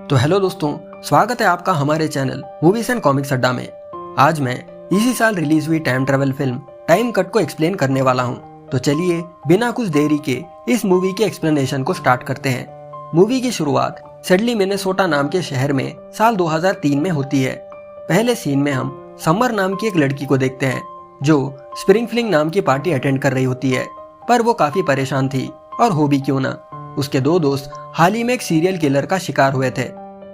तो हेलो दोस्तों, स्वागत है आपका हमारे चैनल मूवीज एंड कॉमिक्स अड्डा में। आज मैं इसी साल रिलीज हुई time travel film time cut को एक्सप्लेन करने वाला हूँ। तो चलिए बिना कुछ देरी के इस मूवी के एक्सप्लेनेशन को स्टार्ट करते हैं। मूवी की शुरुआत सेडली मिनेसोटा नाम के शहर में साल 2003 में होती है। पहले सीन में हम समर नाम की एक लड़की को देखते हैं जो स्प्रिंग फ्लिंग नाम की पार्टी अटेंड कर रही होती है, पर वो काफी परेशान थी और हो भी क्यों ना, उसके दो दोस्त हाल ही में एक सीरियल किलर का शिकार हुए थे।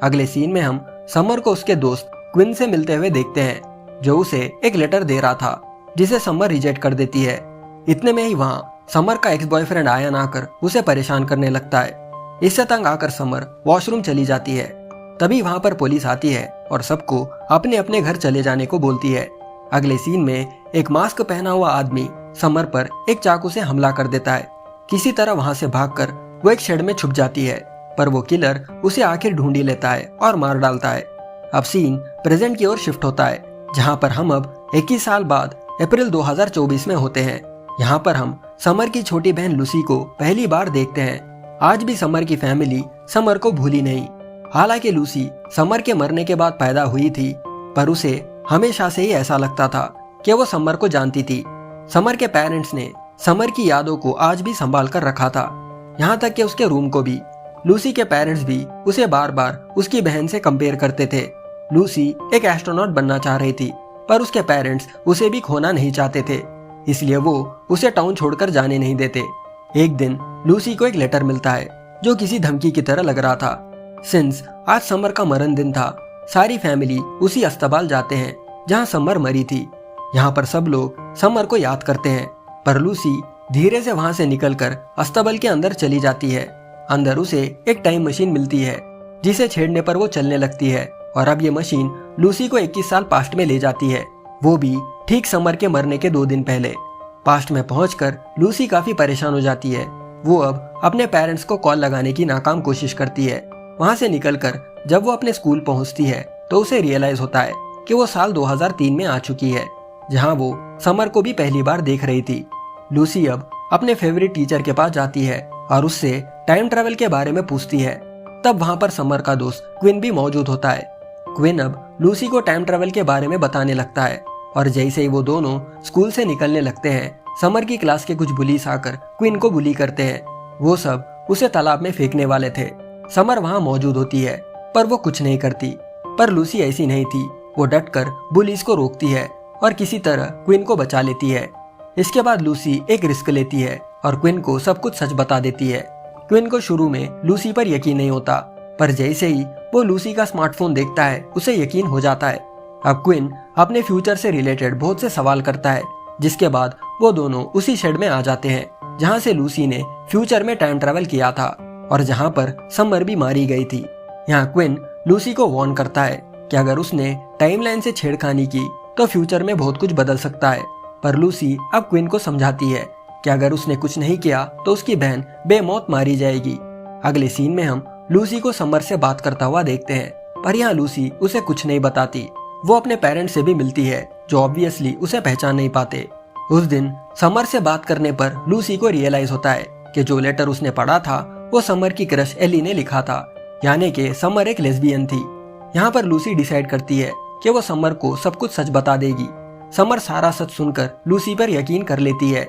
अगले सीन में हम समर को उसके दोस्त क्विन से मिलते हुए देखते हैं जो उसे एक लेटर दे रहा था जिसे समर रिजेक्ट कर देती है। इतने में ही वहाँ समर का एक्स बॉयफ्रेंड आयन आकर उसे परेशान करने लगता है। इससे तंग आकर समर वॉशरूम चली जाती है। तभी वहाँ पर पुलिस आती है और सबको अपने अपने घर चले जाने को बोलती है। अगले सीन में एक मास्क पहना हुआ आदमी समर पर एक चाकू से हमला कर देता है। किसी तरह वहाँ से भागकर वो एक शेड में छुप जाती है, पर वो किलर उसे आखिर ढूंढ ही लेता है और मार डालता है। अब सीन प्रेजेंट की ओर शिफ्ट होता है, जहाँ पर हम अब 21 साल बाद अप्रैल 2024 में होते हैं। यहाँ पर हम समर की छोटी बहन लूसी को पहली बार देखते हैं। आज भी समर की फैमिली समर को भूली नहीं। हालांकि लूसी समर के मरने के बाद पैदा हुई थी, पर उसे हमेशा से ही ऐसा लगता था कि वो समर को जानती थी। समर के पेरेंट्स ने समर की यादों को आज भी संभाल कर रखा था, यहाँ तक कि उसके रूम को भी। लूसी के पेरेंट्स भी उसे बार बार उसकी बहन से कंपेयर करते थे। लूसी एक एस्ट्रोनॉट बनना चाह रही थी, पर उसके पेरेंट्स उसे भी खोना नहीं चाहते थे, इसलिए वो उसे टाउन छोड़कर जाने नहीं देते। एक दिन लूसी को एक लेटर मिलता है जो किसी धमकी की तरह लग रहा था। सिंस आज समर का मरण दिन था, सारी फैमिली उसी अस्पताल जाते हैं जहाँ समर मरी थी। यहाँ पर सब लोग समर को याद करते हैं, पर लूसी धीरे से वहाँ से निकलकर अस्पताल के अंदर चली जाती है। अंदर उसे एक टाइम मशीन मिलती है जिसे छेड़ने पर वो चलने लगती है, और अब ये मशीन लूसी को 21 साल पास्ट में ले जाती है, वो भी ठीक समर के मरने के 2 दिन पहले। पास्ट में पहुंचकर लूसी काफी परेशान हो जाती है। वो अब अपने पेरेंट्स को कॉल लगाने की नाकाम कोशिश करती है। वहां से निकलकर जब वो अपने स्कूल पहुंचती है तो उसे रियलाइज होता है कि वो साल 2003 में आ चुकी है, जहाँ वो समर को भी पहली बार देख रही थी। लूसी अब अपने फेवरेट टीचर के पास जाती है और उससे टाइम ट्रेवल के बारे में पूछती है। तब वहाँ पर समर का दोस्त क्विन भी मौजूद होता है। क्विन अब लूसी को टाइम ट्रेवल के बारे में बताने लगता है, और जैसे ही वो दोनों स्कूल से निकलने लगते हैं, समर की क्लास के कुछ बुलीस आकर क्विन को बुली करते हैं। वो सब उसे तालाब में फेंकने वाले थे। समर वहाँ मौजूद होती है, पर वो कुछ नहीं करती। पर लूसी ऐसी नहीं थी, वो डटकर बुलीस को रोकती है और किसी तरह क्विन को बचा लेती है। इसके बाद लूसी एक रिस्क लेती है और क्विन को सब कुछ सच बता देती है। क्विन को शुरू में लूसी पर यकीन नहीं होता, पर जैसे ही वो लूसी का स्मार्टफोन देखता है उसे यकीन हो जाता है। अब क्विन अपने फ्यूचर से रिलेटेड बहुत से सवाल करता है, जिसके बाद वो दोनों उसी शेड में आ जाते हैं जहाँ से लूसी ने फ्यूचर में टाइम ट्रेवल किया था और जहाँ पर समर भी मारी गई थी। यहाँ क्विन लूसी को वार्न करता है कि अगर उसने टाइमलाइन से छेड़खानी की तो फ्यूचर में बहुत कुछ बदल सकता है। पर लूसी अब क्विन को समझाती है कि अगर उसने कुछ नहीं किया तो उसकी बहन बेमौत मारी जाएगी। अगले सीन में हम लूसी को समर से बात करता हुआ देखते हैं, पर यहाँ लूसी उसे कुछ नहीं बताती। वो अपने पेरेंट्स से भी मिलती है जो ऑब्वियसली उसे पहचान नहीं पाते। उस दिन समर से बात करने पर लूसी को रियलाइज होता है कि जो लेटर उसने पढ़ा था वो समर की क्रश एली ने लिखा था, यानी कि समर एक लेस्बियन थी। यहाँ पर लूसी डिसाइड करती है कि वो समर को सब कुछ सच बता देगी। समर सारा सच सुनकर लूसी पर यकीन कर लेती है।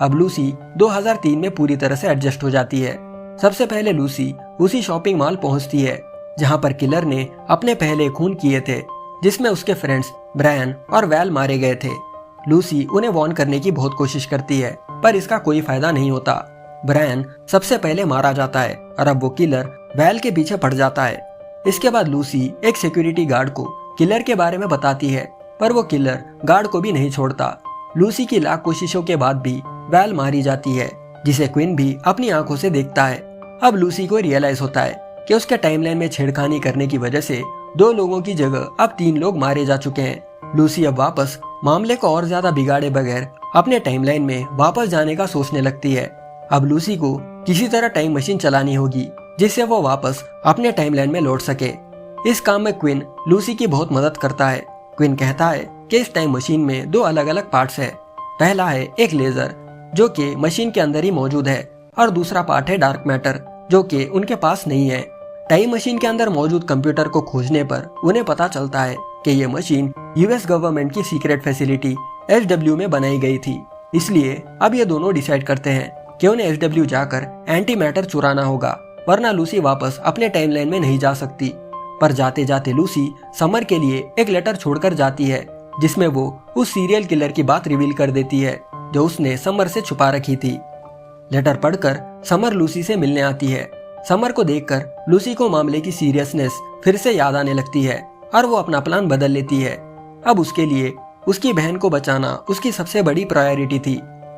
अब लूसी 2003 में पूरी तरह से एडजस्ट हो जाती है। सबसे पहले लूसी उसी शॉपिंग मॉल पहुंचती है जहां पर किलर ने अपने पहले खून किए थे, जिसमें उसके फ्रेंड्स ब्रायन और वैल मारे गए थे। लूसी उन्हें वार्न करने की बहुत कोशिश करती है, पर इसका कोई फायदा नहीं होता। ब्रायन सबसे पहले मारा जाता है और अब वो किलर वैल के पीछे पड़ जाता है। इसके बाद लूसी एक सिक्योरिटी गार्ड को किलर के बारे में बताती है, पर वो किलर गार्ड को भी नहीं छोड़ता। लूसी की लाख कोशिशों के बाद भी वैल मारी जाती है, जिसे क्विन भी अपनी आंखों से देखता है। अब लूसी को रियलाइज होता है कि उसके टाइमलाइन में छेड़खानी करने की वजह से 2 लोगों की जगह अब 3 लोग मारे जा चुके हैं। लूसी अब वापस मामले को और ज्यादा बिगाड़े बगैर अपने टाइमलाइन में वापस जाने का सोचने लगती है। अब लूसी को किसी तरह टाइम मशीन चलानी होगी जिससे वो वापस अपने टाइमलाइन में लौट सके। इस काम में क्विन लूसी की बहुत मदद करता है। क्विन कहता है कि इस टाइम मशीन में 2 अलग अलग पार्ट्स है। पहला है एक लेजर जो कि मशीन के अंदर ही मौजूद है, और दूसरा पार्ट है डार्क मैटर जो कि उनके पास नहीं है। टाइम मशीन के अंदर मौजूद कंप्यूटर को खोजने पर उन्हें पता चलता है कि ये मशीन यूएस गवर्नमेंट की सीक्रेट फैसिलिटी एसडब्ल्यू में बनाई गई थी। इसलिए अब ये दोनों डिसाइड करते हैं कि उन्हें एसडब्ल्यू जाकर एंटी मैटर चुराना होगा, वरना लूसी वापस अपने टाइमलाइन में नहीं जा सकती। पर जाते जाते लूसी समर के लिए एक लेटर छोड़कर जाती है, जिसमें वो उस सीरियल किलर की बात रिवील कर देती है जो उसने समर से छुपा रखी थी। लेटर पढ़कर समर लूसी से मिलने आती है। समर को देखकर लूसी को मामले की सीरियसनेस फिर से याद आने लगती है और वो अपना प्लान बदल लेती है। अब उसके लिए उसकी बहन को बचाना उसकी सबसे बड़ी प्रायोरिटी थी।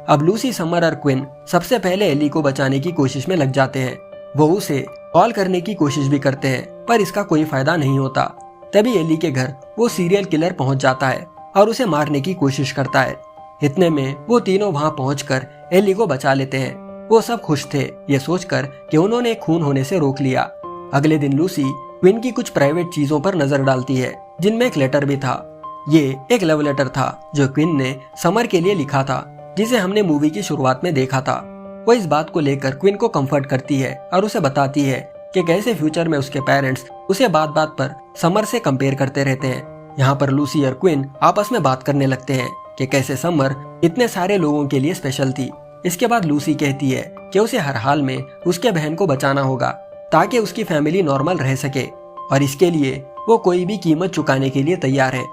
अब लूसी, समर और क्विन सबसे पहले एली को बचाने की कोशिश में लग जाते हैं। वो उसे कॉल करने की कोशिश भी करते हैं, पर इसका कोई फायदा नहीं होता। तभी एली के घर वो सीरियल किलर पहुंच जाता है और उसे मारने की कोशिश करता है। इतने में वो तीनों वहां पहुंचकर एली को बचा लेते हैं। वो सब खुश थे ये सोचकर कि उन्होंने खून होने से रोक लिया। अगले दिन लूसी क्विन की कुछ प्राइवेट चीजों पर नजर डालती है, जिनमें एक लेटर भी था। ये एक लव लेटर था जो क्विन ने समर के लिए लिखा था, जिसे हमने मूवी की शुरुआत में देखा था। वो इस बात को लेकर क्विन को कंफर्ट करती है और उसे बताती है कि कैसे फ्यूचर में उसके पेरेंट्स उसे बात बात पर समर से कंपेयर करते रहते हैं। यहाँ पर लूसी और क्विन आपस में बात करने लगते हैं कि कैसे समर इतने सारे लोगों के लिए स्पेशल थी। इसके बाद लूसी कहती है कि उसे हर हाल में उसके बहन को बचाना होगा ताकि उसकी फैमिली नॉर्मल रह सके, और इसके लिए वो कोई भी कीमत चुकाने के लिए तैयार है।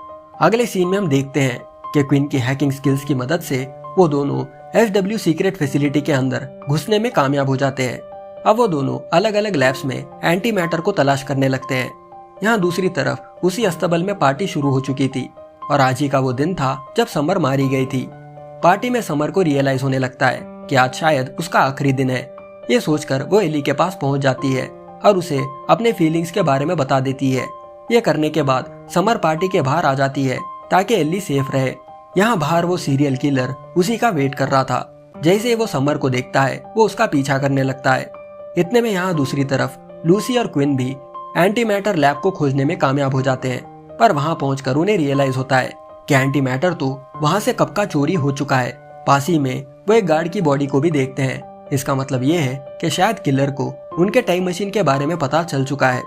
अगले सीन में हम देखते हैं कि क्विन की हैकिंग स्किल्स की मदद से वो दोनों एसडब्ल्यू सीक्रेट फैसिलिटी के अंदर घुसने में कामयाब हो जाते हैं। अब वो दोनों अलग अलग लैब्स में एंटी मैटर को तलाश करने लगते हैं। यहाँ दूसरी तरफ उसी अस्तबल में पार्टी शुरू हो चुकी थी और आज ही का वो दिन था जब समर मारी गई थी। पार्टी में समर को रियलाइज होने लगता है कि आज शायद उसका आखिरी दिन है। ये सोचकर वो एली के पास पहुंच जाती है और उसे अपने फीलिंग्स के बारे में बता देती है। ये करने के बाद समर पार्टी के बाहर आ जाती है ताकि एली सेफ रहे। यहाँ बाहर वो सीरियल किलर उसी का वेट कर रहा था। जैसे ही वो समर को देखता है वो उसका पीछा करने लगता है। इतने में यहाँ दूसरी तरफ लूसी और क्विन भी एंटी मैटर लैब को खोजने में कामयाब हो जाते हैं, पर वहां पहुंचकर उन्हें रियलाइज होता है कि एंटी मैटर तो वहां से कब का चोरी हो चुका है। पास ही में वो एक गार्ड की बॉडी को भी देखते हैं। इसका मतलब ये है कि शायद किलर को उनके टाइम मशीन के बारे में पता चल चुका है।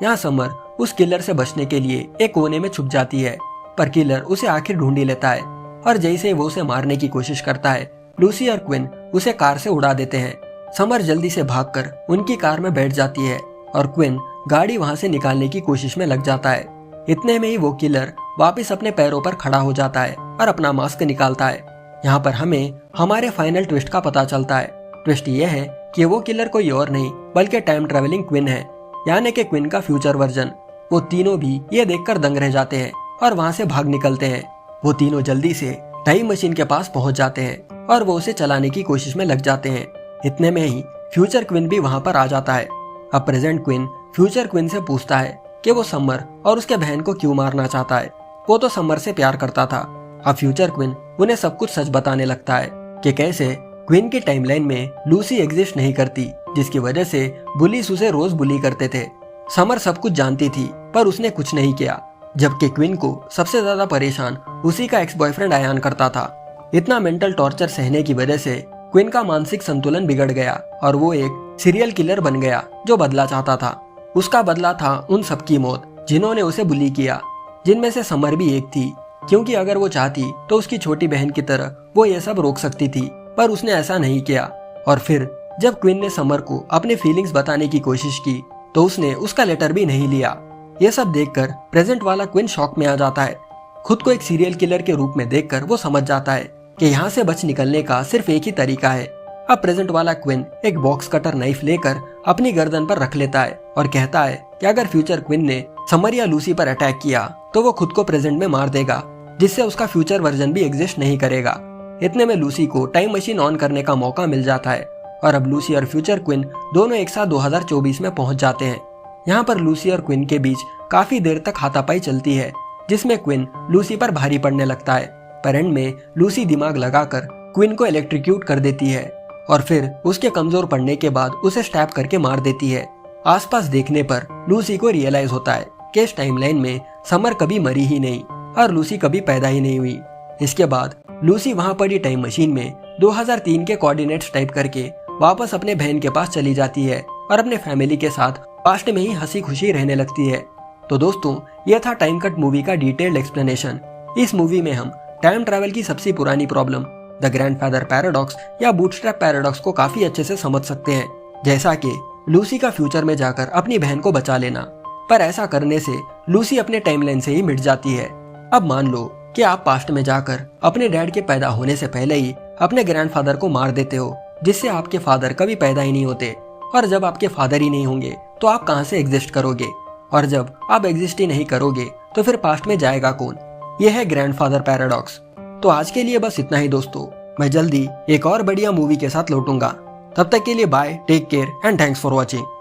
यहाँ समर उस किलर से बचने के लिए एक कोने में छुप जाती है, पर किलर उसे आखिर ढूंढ ही लेता है और जैसे वो उसे मारने की कोशिश करता है लूसी और क्विन उसे कार से उड़ा देते हैं। समर जल्दी से भागकर उनकी कार में बैठ जाती है और क्विन गाड़ी वहां से निकालने की कोशिश में लग जाता है। इतने में ही वो किलर वापस अपने पैरों पर खड़ा हो जाता है और अपना मास्क निकालता है। यहाँ पर हमें हमारे फाइनल ट्विस्ट का पता चलता है। ट्विस्ट ये है कि वो किलर कोई और नहीं बल्कि टाइम ट्रेवलिंग क्विन है, यानी कि क्विन का फ्यूचर वर्जन। वो तीनों भी ये देखकर दंग रह जाते हैं और वहाँ से भाग निकलते हैं। वो तीनों जल्दी से टाइम मशीन के पास पहुंच जाते हैं और वो उसे चलाने की कोशिश में लग जाते हैं। इतने में ही फ्यूचर क्विन भी वहां पर आ जाता है। अब प्रेजेंट क्विन फ्यूचर क्विन से पूछता है कि वो समर और उसके बहन को क्यों मारना चाहता है। वो तो समर से प्यार करता था। अब फ्यूचर क्विन उन्हें सब कुछ सच बताने लगता है कि कैसे क्विन की टाइमलाइन में लूसी एग्जिस्ट नहीं करती, जिसकी वजह से बुलीस उसे रोज बुली करते थे। समर सब कुछ जानती थी पर उसने कुछ नहीं किया, जबकि क्विन को सबसे ज्यादा परेशान उसी का एक्स बॉयफ्रेंड आयान करता था। इतना मेंटल टॉर्चर सहने की वजह से क्विन का मानसिक संतुलन बिगड़ गया और वो एक सीरियल किलर बन गया जो बदला चाहता था। उसका बदला था उन सबकी मौत जिन्होंने उसे बुली किया, जिनमें से समर भी एक थी, क्योंकि अगर वो चाहती तो उसकी छोटी बहन की तरह वो ये सब रोक सकती थी, पर उसने ऐसा नहीं किया। और फिर जब क्विन ने समर को अपने फीलिंग्स बताने की कोशिश की तो उसने उसका लेटर भी नहीं लिया। ये सब देखकर प्रेजेंट वाला क्विन शॉक में आ जाता है। खुद को एक सीरियल किलर के रूप में देखकर वो समझ जाता है कि यहाँ से बच निकलने का सिर्फ एक ही तरीका है। अब प्रेजेंट वाला क्विन एक बॉक्स कटर नाइफ लेकर अपनी गर्दन पर रख लेता है और कहता है कि अगर फ्यूचर क्विन ने समर या लूसी पर अटैक किया तो वो खुद को प्रेजेंट में मार देगा, जिससे उसका फ्यूचर वर्जन भी एग्जिस्ट नहीं करेगा। इतने में लूसी को टाइम मशीन ऑन करने का मौका मिल जाता है और अब लूसी और फ्यूचर क्विन दोनों एक साथ 2024 में पहुंच जाते हैं। यहाँ पर लूसी और क्विन के बीच काफी देर तक हाथापाई चलती है, जिसमें क्विन लूसी पर भारी पड़ने लगता है। पर एंड में लूसी दिमाग लगाकर क्विन को इलेक्ट्रिक्यूट कर देती है और फिर उसके कमजोर पड़ने के बाद उसे स्टैब करके मार देती है। आसपास देखने पर लूसी को रियलाइज होता है कि इस टाइमलाइन में समर कभी मरी ही नहीं और लूसी कभी पैदा ही नहीं हुई। इसके बाद लूसी वहां पड़ी टाइम मशीन में 2003 के कोऑर्डिनेट्स टाइप करके वापस अपने बहन के पास चली जाती है और अपने फैमिली के साथ पास्ट में ही हंसी खुशी रहने लगती है। तो दोस्तों, यह था टाइम कट मूवी का डिटेल्ड एक्सप्लेनेशन। इस मूवी में हम टाइम ट्रैवल की सबसे पुरानी प्रॉब्लम द ग्रैंडफादर पैराडॉक्स या बूटस्ट्रैप पैराडॉक्स को काफी अच्छे से समझ सकते हैं, जैसा कि लूसी का फ्यूचर में जाकर अपनी बहन को बचा लेना। पर ऐसा करने से लूसी अपने टाइमलाइन से ही मिट जाती है। अब मान लो कि आप पास्ट में जाकर अपने डैड के पैदा होने से पहले ही अपने ग्रैंडफादर को मार देते हो, जिससे आपके फादर कभी पैदा ही नहीं होते। और जब आपके फादर ही नहीं होंगे तो आप कहां से एग्जिस्ट करोगे, और जब आप एग्जिस्ट ही नहीं करोगे तो फिर पास्ट में जाएगा कौन। यह है ग्रैंडफादर पैराडॉक्स। तो आज के लिए बस इतना ही दोस्तों। मैं जल्दी एक और बढ़िया मूवी के साथ लौटूंगा। तब तक के लिए bye, take care and thanks for watching.